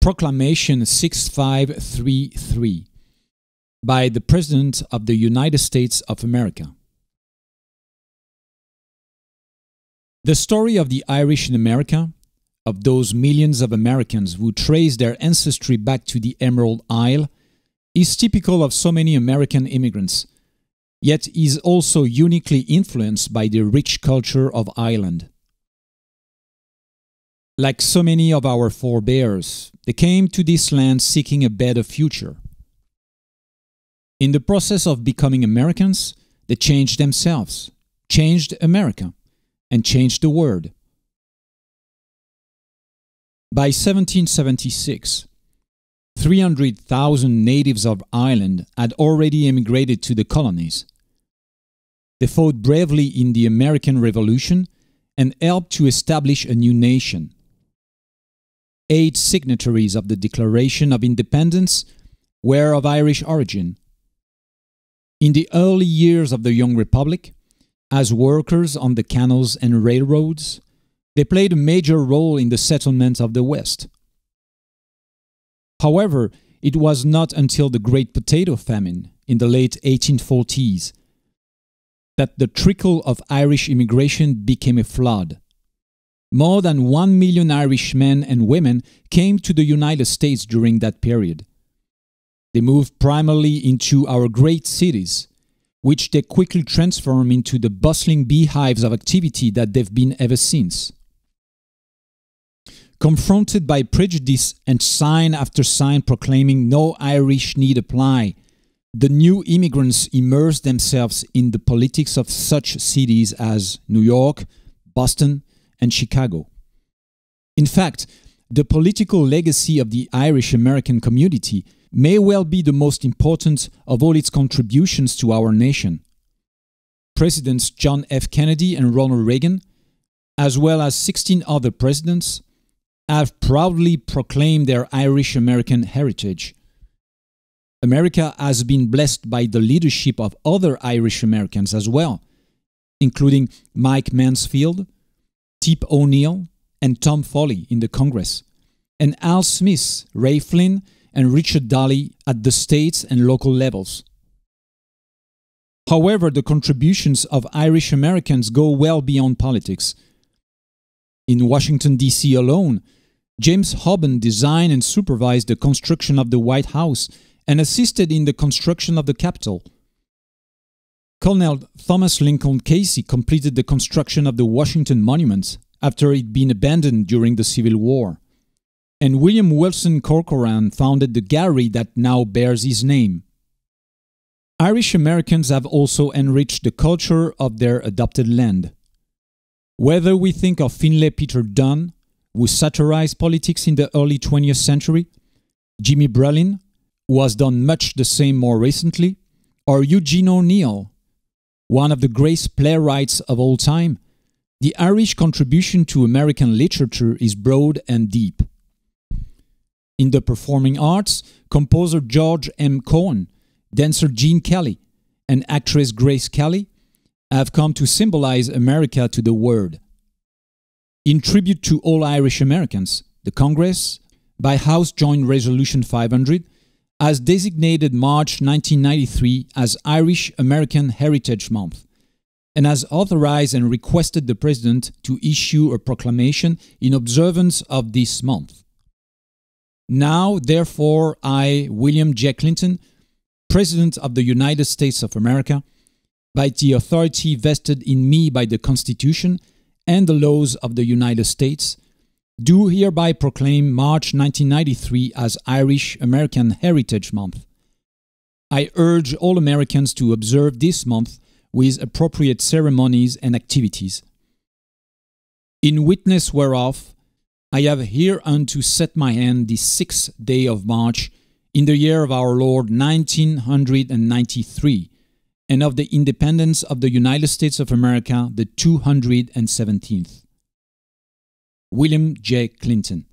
Proclamation 6533 by the President of the United States of America. The story of the Irish in America, of those millions of Americans who trace their ancestry back to the Emerald Isle, is typical of so many American immigrants, yet is also uniquely influenced by the rich culture of Ireland. Like so many of our forebears, they came to this land seeking a better future. In the process of becoming Americans, they changed themselves, changed America, and changed the world. By 1776, 300,000 natives of Ireland had already emigrated to the colonies. They fought bravely in the American Revolution and helped to establish a new nation. 8 signatories of the Declaration of Independence were of Irish origin. In the early years of the young republic, as workers on the canals and railroads, they played a major role in the settlement of the West. However, it was not until the Great Potato Famine in the late 1840s that the trickle of Irish immigration became a flood. More than 1 million Irish men and women came to the United States during that period. They moved primarily into our great cities, which they quickly transformed into the bustling beehives of activity that they've been ever since. Confronted by prejudice and sign after sign proclaiming no Irish need apply, the new immigrants immersed themselves in the politics of such cities as New York, Boston, and Chicago. In fact, the political legacy of the Irish American community may well be the most important of all its contributions to our nation. Presidents John F. Kennedy and Ronald Reagan, as well as 16 other presidents, have proudly proclaimed their Irish American heritage. America has been blessed by the leadership of other Irish Americans as well, including Mike Mansfield, Tip O'Neill, and Tom Foley in the Congress, and Al Smith, Ray Flynn, and Richard Daley at the state and local levels. However, the contributions of Irish Americans go well beyond politics. In Washington, D.C. alone, James Hoban designed and supervised the construction of the White House and assisted in the construction of the Capitol. Colonel Thomas Lincoln Casey completed the construction of the Washington Monument after it had been abandoned during the Civil War. And William Wilson Corcoran founded the gallery that now bears his name. Irish Americans have also enriched the culture of their adopted land. Whether we think of Finlay Peter Dunne, who satirized politics in the early 20th century, Jimmy Brelin, who has done much the same more recently, or Eugene O'Neill, one of the greatest playwrights of all time, the Irish contribution to American literature is broad and deep. In the performing arts, composer George M. Cohan, dancer Gene Kelly, and actress Grace Kelly have come to symbolize America to the world. In tribute to all Irish Americans, the Congress, by House Joint Resolution 500, has designated March 1993 as Irish American Heritage Month, and has authorized and requested the President to issue a proclamation in observance of this month. Now, therefore, I, William J. Clinton, President of the United States of America, by the authority vested in me by the Constitution and the laws of the United States, do hereby proclaim March 1993 as Irish American Heritage Month. I urge all Americans to observe this month with appropriate ceremonies and activities. In witness whereof, I have hereunto set my hand the 6th day of March in the year of our Lord 1993, and of the independence of the United States of America the 217th. William J. Clinton.